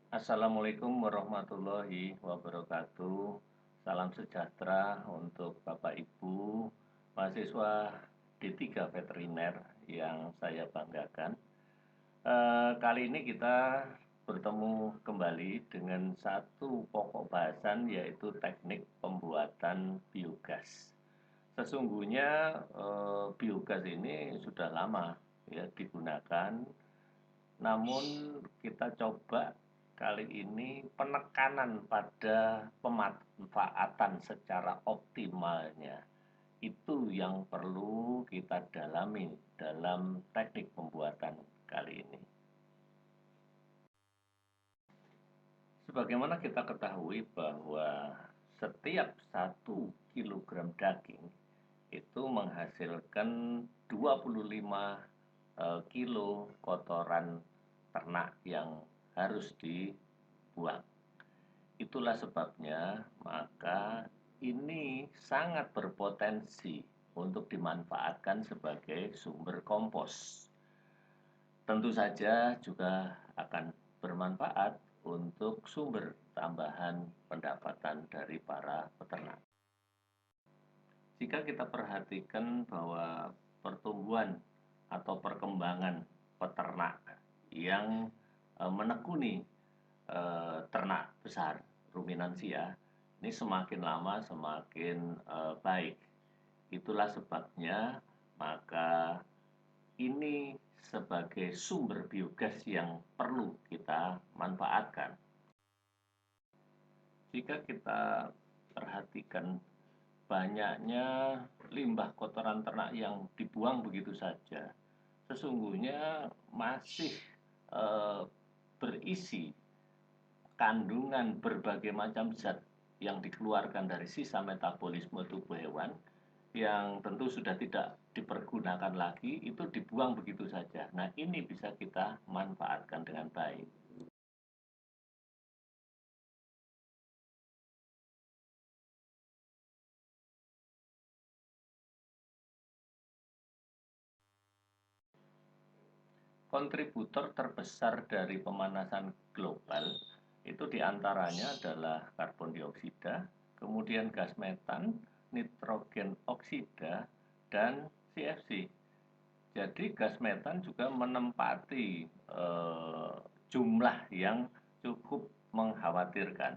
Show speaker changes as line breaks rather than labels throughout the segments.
Assalamualaikum warahmatullahi wabarakatuh. Salam sejahtera untuk Bapak Ibu, mahasiswa D3 Veteriner yang saya banggakan. Kali ini kita bertemu kembali dengan satu pokok bahasan yaitu teknik pembuatan biogas. Sesungguhnya biogas ini sudah lama ya digunakan, namun kita coba kali ini penekanan pada pemanfaatan secara optimalnya. Itu yang perlu kita dalami dalam teknik pembuatan kali ini. Sebagaimana kita ketahui bahwa setiap 1 kilogram daging itu menghasilkan 25 kilo kotoran ternak yang harus dibuang. Itulah sebabnya maka ini sangat berpotensi untuk dimanfaatkan sebagai sumber kompos. Tentu saja juga akan bermanfaat untuk sumber tambahan pendapatan dari para peternak. Jika kita perhatikan bahwa pertumbuhan atau perkembangan peternak yang menekuni ternak besar ruminansia ini semakin lama semakin baik. Itulah sebabnya maka ini sebagai sumber biogas yang perlu kita manfaatkan. Jika kita perhatikan banyaknya limbah kotoran ternak yang dibuang begitu saja, sesungguhnya masih berisi kandungan berbagai macam zat yang dikeluarkan dari sisa metabolisme tubuh hewan yang tentu sudah tidak dipergunakan lagi, itu dibuang begitu saja. Nah, ini bisa kita manfaatkan dengan baik. Kontributor terbesar dari pemanasan global itu diantaranya adalah karbon dioksida, kemudian gas metan, nitrogen oksida, dan CFC. Jadi gas metan juga menempati jumlah yang cukup mengkhawatirkan.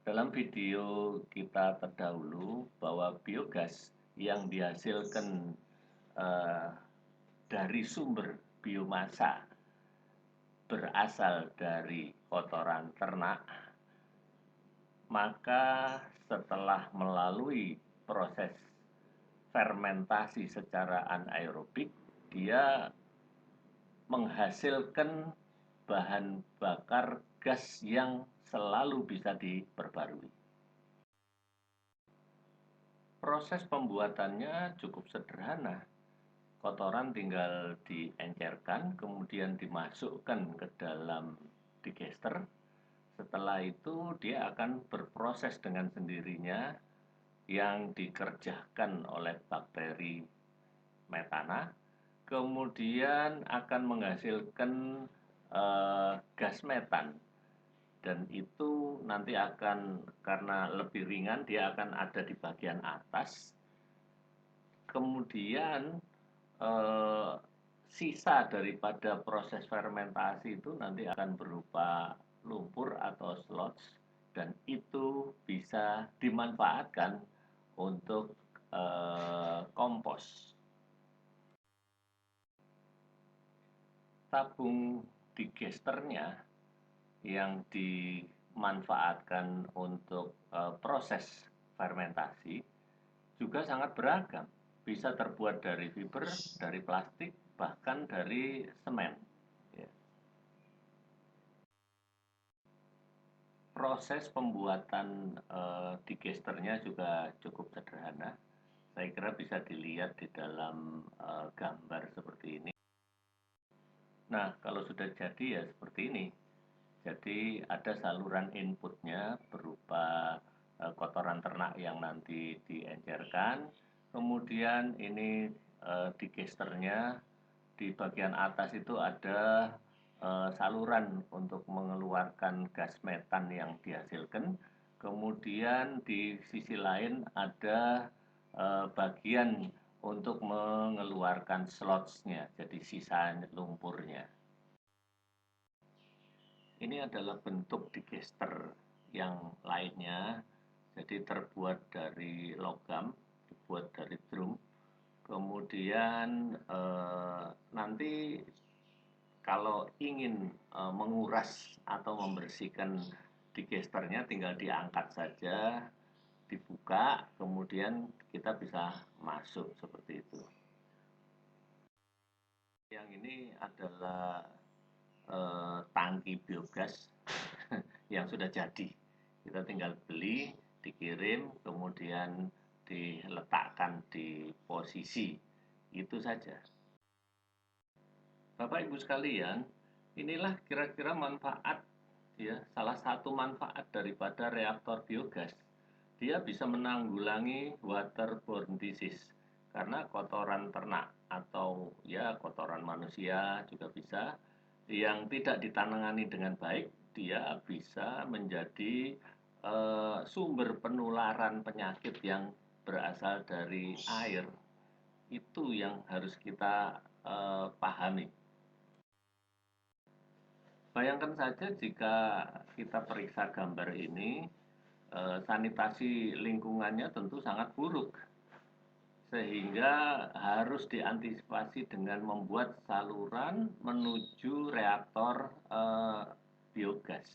Dalam video kita terdahulu bahwa biogas yang dihasilkan dari sumber biomasa berasal dari kotoran ternak, maka setelah melalui proses fermentasi secara anaerobik, dia menghasilkan bahan bakar gas yang selalu bisa diperbarui. Proses pembuatannya cukup sederhana. Kotoran tinggal diencerkan, kemudian dimasukkan ke dalam digester. Setelah itu dia akan berproses dengan sendirinya yang dikerjakan oleh bakteri metana, kemudian akan menghasilkan gas metan, dan itu nanti akan, karena lebih ringan, dia akan ada di bagian atas. Kemudian sisa daripada proses fermentasi itu nanti akan berupa lumpur atau sludge, dan itu bisa dimanfaatkan untuk kompos. Tabung digesternya yang dimanfaatkan untuk proses fermentasi juga sangat beragam. Bisa terbuat dari fiber, dari plastik, bahkan dari semen. Ya. Proses pembuatan digesternya juga cukup sederhana. Saya kira bisa dilihat di dalam gambar seperti ini. Nah, kalau sudah jadi ya seperti ini. Jadi ada saluran inputnya berupa kotoran ternak yang nanti diencerkan. Kemudian ini digesternya, di bagian atas itu ada saluran untuk mengeluarkan gas metan yang dihasilkan. Kemudian di sisi lain ada bagian untuk mengeluarkan slots-nya, jadi sisa lumpurnya. Ini adalah bentuk digester yang lainnya, jadi terbuat dari logam, dibuat dari drum. Kemudian nanti kalau ingin menguras atau membersihkan digesternya tinggal diangkat saja, dibuka, kemudian kita bisa masuk seperti itu. Yang ini adalah tangki biogas yang sudah jadi. Kita tinggal beli, dikirim, kemudian diletakkan di posisi. Itu saja. Bapak Ibu sekalian, inilah kira-kira manfaat ya, salah satu manfaat daripada reaktor biogas. Dia bisa menanggulangi waterborne disease karena kotoran ternak atau ya kotoran manusia juga bisa yang tidak ditangani dengan baik, dia bisa menjadi sumber penularan penyakit yang berasal dari air. Itu yang harus kita pahami. Bayangkan saja jika kita periksa gambar ini, sanitasi lingkungannya tentu sangat buruk, sehingga harus diantisipasi dengan membuat saluran menuju reaktor biogas,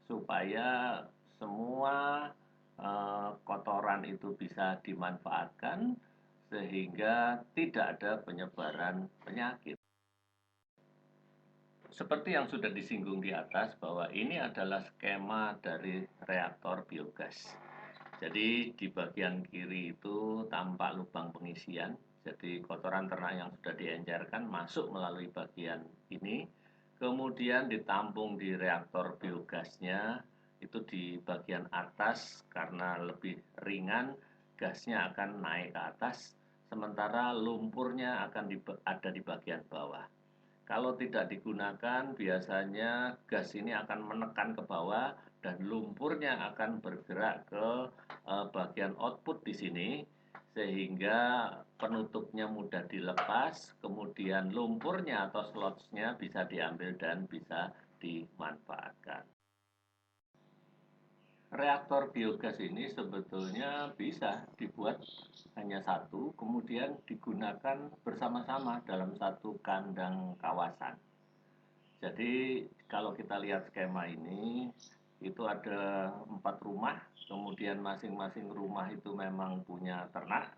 supaya semua kotoran itu bisa dimanfaatkan, sehingga tidak ada penyebaran penyakit. Seperti yang sudah disinggung di atas bahwa ini adalah skema dari reaktor biogas. Jadi di bagian kiri itu tampak lubang pengisian. Jadi kotoran ternak yang sudah diencerkan masuk melalui bagian ini. Kemudian ditampung di reaktor biogasnya. Itu di bagian atas karena lebih ringan, gasnya akan naik ke atas. Sementara lumpurnya akan ada di bagian bawah. Kalau tidak digunakan, biasanya gas ini akan menekan ke bawah dan lumpurnya akan bergerak ke bagian output di sini, sehingga penutupnya mudah dilepas, kemudian lumpurnya atau slots-nya bisa diambil dan bisa dimanfaatkan. Reaktor biogas ini sebetulnya bisa dibuat hanya satu, kemudian digunakan bersama-sama dalam satu kandang kawasan. Jadi kalau kita lihat skema ini, itu ada 4 rumah, kemudian masing-masing rumah itu memang punya ternak,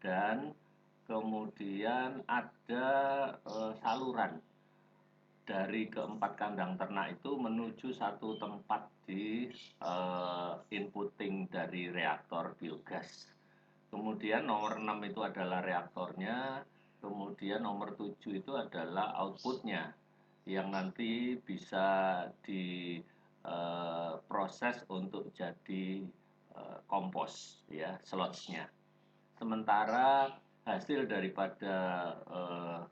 dan kemudian ada saluran dari keempat kandang ternak itu menuju satu tempat di inputting dari reaktor biogas. Kemudian nomor 6 itu adalah reaktornya, kemudian nomor 7 itu adalah outputnya yang nanti bisa diproses untuk jadi kompos ya, slots-nya. Sementara hasil daripada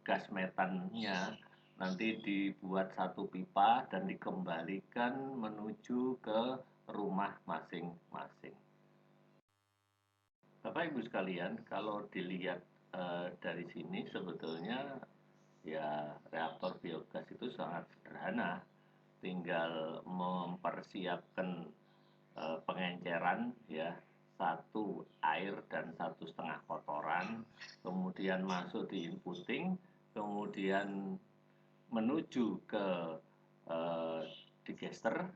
gas metannya nanti dibuat satu pipa dan dikembalikan menuju ke rumah masing-masing. Bapak Ibu sekalian, kalau dilihat dari sini sebetulnya ya reaktor biogas itu sangat sederhana, tinggal mempersiapkan pengenceran ya, satu air dan 1,5 kotoran, kemudian masuk di inputting, kemudian menuju ke digester.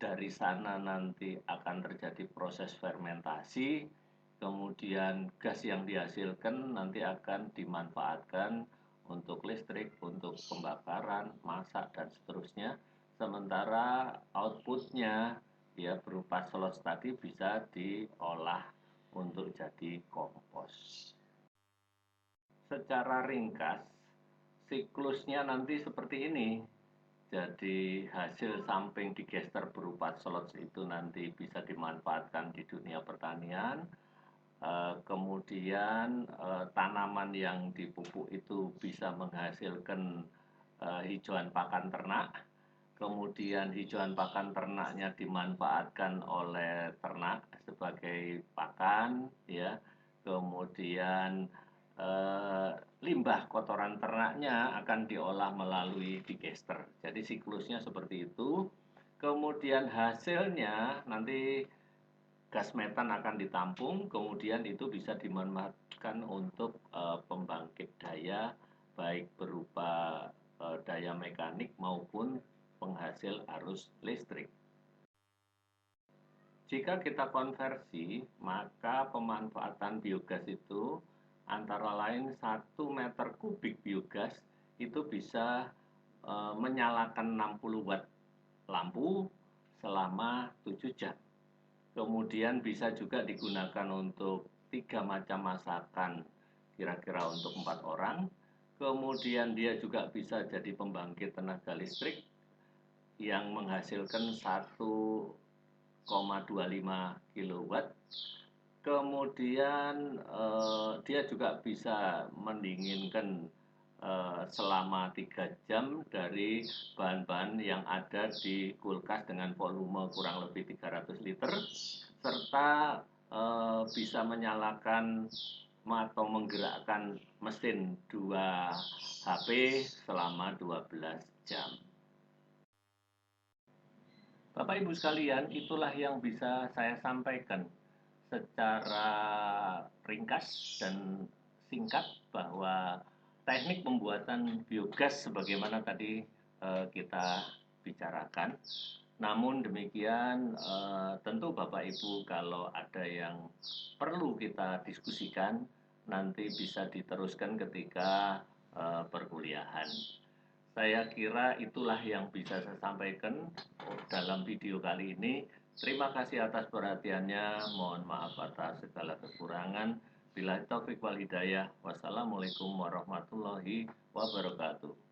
Dari sana nanti akan terjadi proses fermentasi, kemudian gas yang dihasilkan nanti akan dimanfaatkan untuk listrik, untuk pembakaran, masak, dan seterusnya. Sementara outputnya ya berupa slots tadi bisa diolah untuk jadi kompos. Secara ringkas, siklusnya nanti seperti ini. Jadi hasil samping digester berupa slots itu nanti bisa dimanfaatkan di dunia pertanian. Kemudian tanaman yang dipupuk itu bisa menghasilkan hijauan pakan ternak, kemudian hijauan pakan ternaknya dimanfaatkan oleh ternak sebagai pakan, ya. Kemudian limbah kotoran ternaknya akan diolah melalui digester. Jadi siklusnya seperti itu. Kemudian hasilnya nanti gas metan akan ditampung, kemudian itu bisa dimanfaatkan untuk pembangkit daya, baik berupa daya mekanik maupun penghasil arus listrik. Jika kita konversi, maka pemanfaatan biogas itu antara lain 1 meter kubik biogas itu bisa menyalakan 60 watt lampu selama 7 jam. Kemudian bisa juga digunakan untuk 3 macam masakan, kira-kira untuk 4 orang. Kemudian dia juga bisa jadi pembangkit tenaga listrik yang menghasilkan 1,25 kilowatt. Kemudian dia juga bisa mendinginkan selama 3 jam dari bahan-bahan yang ada di kulkas dengan volume kurang lebih 300 liter, serta bisa menyalakan atau menggerakkan mesin 2 HP selama 12 jam. Bapak Ibu sekalian, itulah yang bisa saya sampaikan secara ringkas dan singkat bahwa teknik pembuatan biogas sebagaimana tadi kita bicarakan. Namun demikian tentu Bapak Ibu kalau ada yang perlu kita diskusikan nanti bisa diteruskan ketika perkuliahan. Saya kira itulah yang bisa saya sampaikan dalam video kali ini. Terima kasih atas perhatiannya. Mohon maaf atas segala kekurangan. Billahi taufiq wal hidayah. Wassalamualaikum warahmatullahi wabarakatuh.